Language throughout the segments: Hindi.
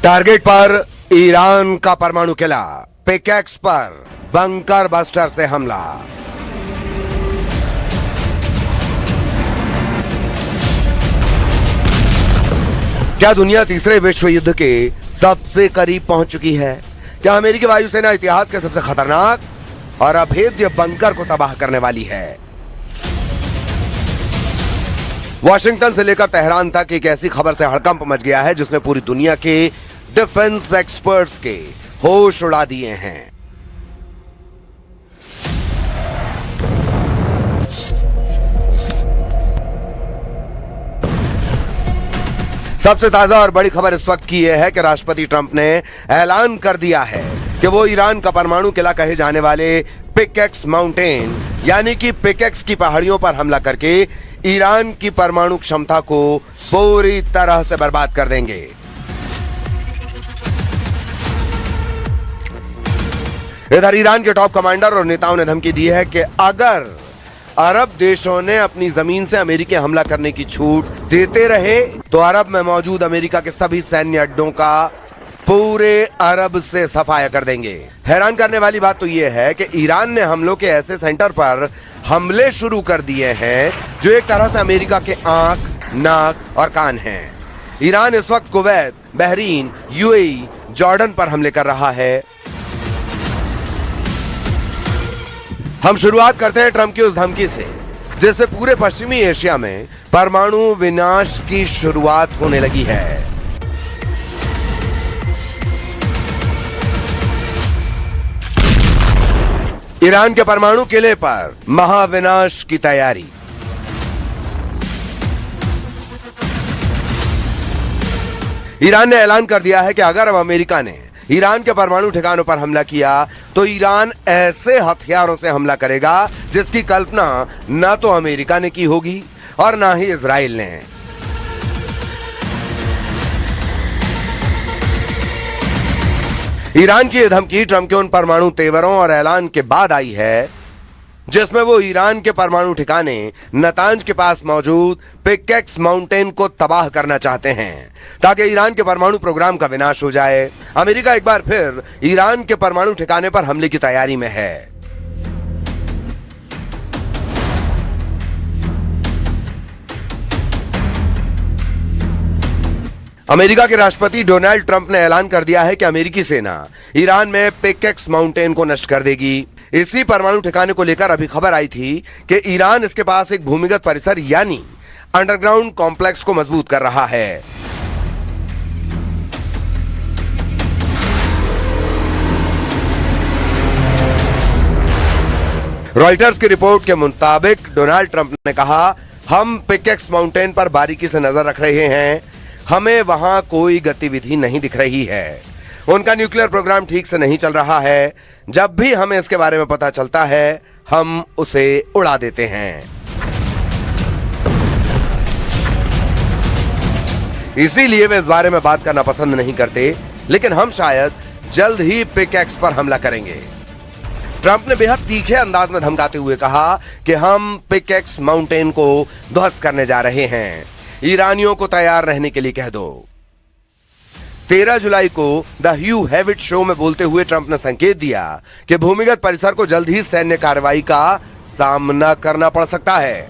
टारगेट पर ईरान का परमाणु किला, पिकेक्स पर बंकर बस्टर से हमला। क्या दुनिया तीसरे विश्व युद्ध के सबसे करीब पहुंच चुकी है? क्या अमेरिकी वायुसेना इतिहास के सबसे खतरनाक और अभेद्य बंकर को तबाह करने वाली है? वॉशिंगटन से लेकर तेहरान तक एक ऐसी खबर से हड़कंप मच गया है जिसने पूरी दुनिया के डिफेंस एक्सपर्ट्स के होश उड़ा दिए हैं। सबसे ताजा और बड़ी खबर इस वक्त की यह है कि राष्ट्रपति ट्रंप ने ऐलान कर दिया है कि वो ईरान का परमाणु किला कहे जाने वाले पिकेक्स माउंटेन यानी कि पिकेक्स की पहाड़ियों पर हमला करके ईरान की परमाणु क्षमता को पूरी तरह से बर्बाद कर देंगे। इधर ईरान के टॉप कमांडर और नेताओं ने धमकी दी है कि अगर अरब देशों ने अपनी जमीन से अमेरिकी हमला करने की छूट देते रहे तो अरब में मौजूद अमेरिका के सभी सैन्य अड्डों का पूरे अरब से सफाया कर देंगे। हैरान करने वाली बात तो यह है कि ईरान ने हमलों के ऐसे सेंटर पर हमले शुरू कर दिए हैं जो एक तरह से अमेरिका के आंख, नाक और कान हैं। ईरान इस वक्त कुवैत, बहरीन, यूएई, जॉर्डन पर हमले कर रहा है। हम शुरुआत करते हैं ट्रंप की उस धमकी से जिससे पूरे पश्चिमी एशिया में परमाणु विनाश की शुरुआत होने लगी है। ईरान के परमाणु किले पर महाविनाश की तैयारी। ईरान ने ऐलान कर दिया है कि अगर अब अमेरिका ने ईरान के परमाणु ठिकानों पर हमला किया तो ईरान ऐसे हथियारों से हमला करेगा जिसकी कल्पना न तो अमेरिका ने की होगी और ना ही इजराइल ने। ईरान की यह धमकी ट्रंप के उन परमाणु तेवरों और ऐलान के बाद आई है जिसमें वो ईरान के परमाणु ठिकाने नतांज के पास मौजूद पिकेक्स माउंटेन को तबाह करना चाहते हैं ताकि ईरान के परमाणु प्रोग्राम का विनाश हो जाए। अमेरिका एक बार फिर ईरान के परमाणु ठिकाने पर हमले की तैयारी में है। अमेरिका के राष्ट्रपति डोनाल्ड ट्रंप ने ऐलान कर दिया है कि अमेरिकी सेना ईरान में पिकेक्स माउंटेन को नष्ट कर देगी। इसी परमाणु ठिकाने को लेकर अभी खबर आई थी कि ईरान इसके पास एक भूमिगत परिसर यानी अंडरग्राउंड कॉम्प्लेक्स को मजबूत कर रहा है। रॉयटर्स की रिपोर्ट के मुताबिक डोनाल्ड ट्रंप ने कहा, हम पिकेक्स माउंटेन पर बारीकी से नजर रख रहे हैं, हमें वहां कोई गतिविधि नहीं दिख रही है। उनका न्यूक्लियर प्रोग्राम ठीक से नहीं चल रहा है। जब भी हमें इसके बारे में पता चलता है हम उसे उड़ा देते हैं। इसीलिए वे इस बारे में बात करना पसंद नहीं करते, लेकिन हम शायद जल्द ही पिकेक्स पर हमला करेंगे। ट्रंप ने बेहद तीखे अंदाज में धमकाते हुए कहा कि हम पिकेक्स माउंटेन को ध्वस्त करने जा रहे हैं। ईरानियों को तैयार रहने के लिए कह दो। 13 जुलाई को द ह्यू हेविट शो में बोलते हुए ट्रंप ने संकेत दिया कि भूमिगत परिसर को जल्द ही सैन्य कार्रवाई का सामना करना पड़ सकता है।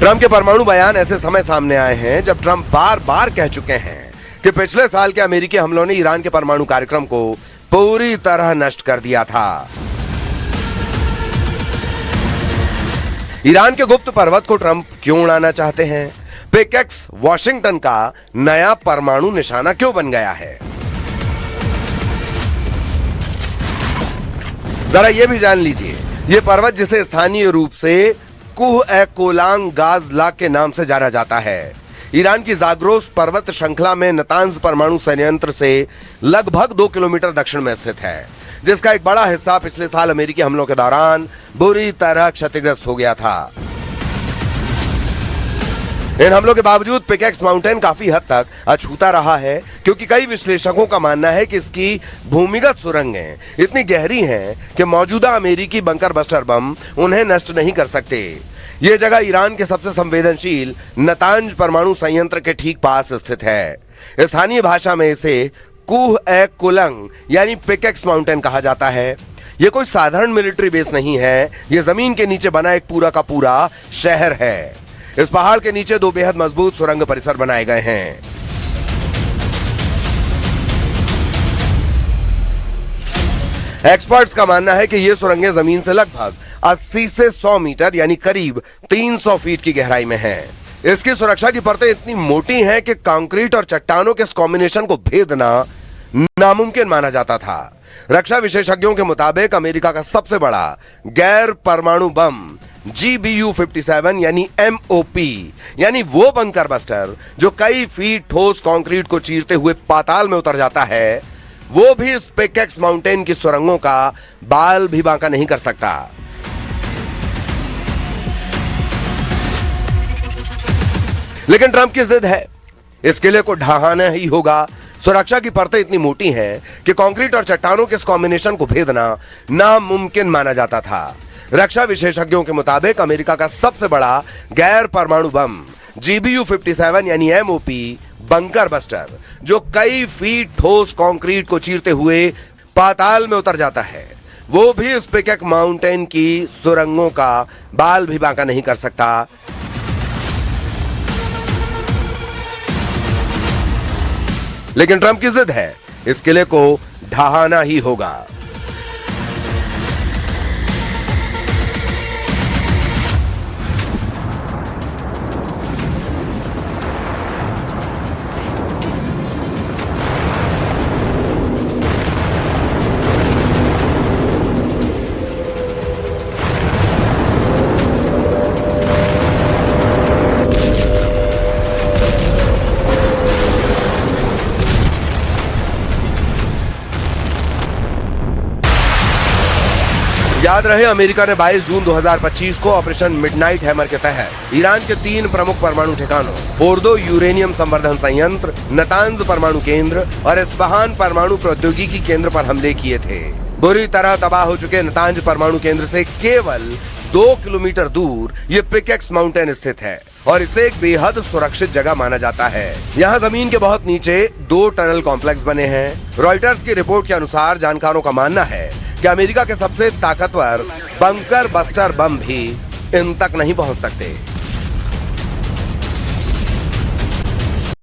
ट्रंप के परमाणु बयान ऐसे समय सामने आए हैं जब ट्रंप बार बार कह चुके हैं कि पिछले साल के अमेरिकी हमलों ने ईरान के परमाणु कार्यक्रम को पूरी तरह नष्ट कर दिया था। ईरान के गुप्त पर्वत को ट्रंप क्यों उड़ाना चाहते हैं? पिकेक्स वॉशिंगटन का नया परमाणु निशाना क्यों बन गया है? जरा यह भी जान लीजिए, यह पर्वत जिसे स्थानीय रूप से कुह ए कोलांग गाज लाक के नाम से जाना जाता है, ईरान की जाग्रोस पर्वत श्रृंखला में नातांज परमाणु संयंत्र से लगभग 2 किलोमीटर दक्षिण में स्थित है, जिसका एक बड़ा हिस्सा पिछले साल अमेरिकी हमलों के दौरान बुरी तरह क्षतिग्रस्त हो गया था। इन हमलों के बावजूद पिकेक्स माउंटेन काफी हद तक अछूता रहा है, क्योंकि कई विश्लेषकों का मानना है कि इसकी भूमिगत सुरंगें इतनी गहरी हैं कि मौजूदा अमेरिकी बंकर बस्टर बम उन्हें नष्ट नहीं कर सकते। यह जगह ईरान के सबसे संवेदनशील नातांज परमाणु संयंत्र के ठीक पास स्थित है। स्थानीय भाषा में इसे कुह-ए-कुलंग यानी पिकेक्स माउंटेन कहा जाता है। यह कोई साधारण मिलिट्री बेस नहीं है, यह जमीन के नीचे बना एक पूरा का पूरा शहर है। इस पहाड़ के नीचे 2 बेहद मजबूत सुरंग परिसर बनाए गए हैं। एक्सपर्ट्स का मानना है कि ये सुरंगें जमीन से लगभग 80 से 100 मीटर यानी करीब 300 फीट की गहराई में हैं। इसकी सुरक्षा की परतें इतनी मोटी हैं कि कंक्रीट और चट्टानों के इस कॉम्बिनेशन को भेदना नामुमकिन माना जाता था। रक्षा विशेषज्ञों के मुताबिक अमेरिका का सबसे बड़ा गैर परमाणु बम GBU-57 यानी MOP यानी वो बंकर बस्टर जो कई फीट ठोस कंक्रीट को चीरते हुए पाताल में उतर जाता है, वो भी इस पिकेक्स माउंटेन की सुरंगों का बाल भी बांका नहीं कर सकता। लेकिन ट्रंप की जिद है, इस किले को ढहाना ही होगा। सुरक्षा की परतें इतनी मोटी हैं कि कंक्रीट और चट्टानों के इस कॉम्बिनेशन को भेदना नामुमकिन माना जाता था। रक्षा विशेषज्ञों के मुताबिक अमेरिका का सबसे बड़ा गैर परमाणु बम GBU-57 यानी MOP बंकर बस्टर जो कई फीट ठोस कंक्रीट को चीरते हुए पाताल में उतर जाता है, वो भी इस पिकेक्स माउंटेन की सुरंगों का बाल भी बांका नहीं कर सकता। लेकिन ट्रंप की जिद है, इस किले को ढहाना ही होगा। याद रहे, अमेरिका ने 22 जून 2025 को ऑपरेशन मिडनाइट हैमर के तहत ईरान के 3 प्रमुख परमाणु ठिकानों फोर्दो यूरेनियम संवर्धन संयंत्र, नातांज परमाणु केंद्र और इस्फहान परमाणु प्रौद्योगिकी केंद्र पर हमले किए थे। बुरी तरह तबाह हो चुके नातांज परमाणु केंद्र से केवल 2 किलोमीटर दूर ये पिकेक्स माउंटेन स्थित है और इसे एक बेहद सुरक्षित जगह माना जाता है। यहाँ जमीन के बहुत नीचे 2 टनल कॉम्प्लेक्स बने हैं। रॉयटर्स की रिपोर्ट के अनुसार जानकारों का मानना है कि अमेरिका के सबसे ताकतवर बंकर बस्टर बम भी इन तक नहीं पहुंच सकते।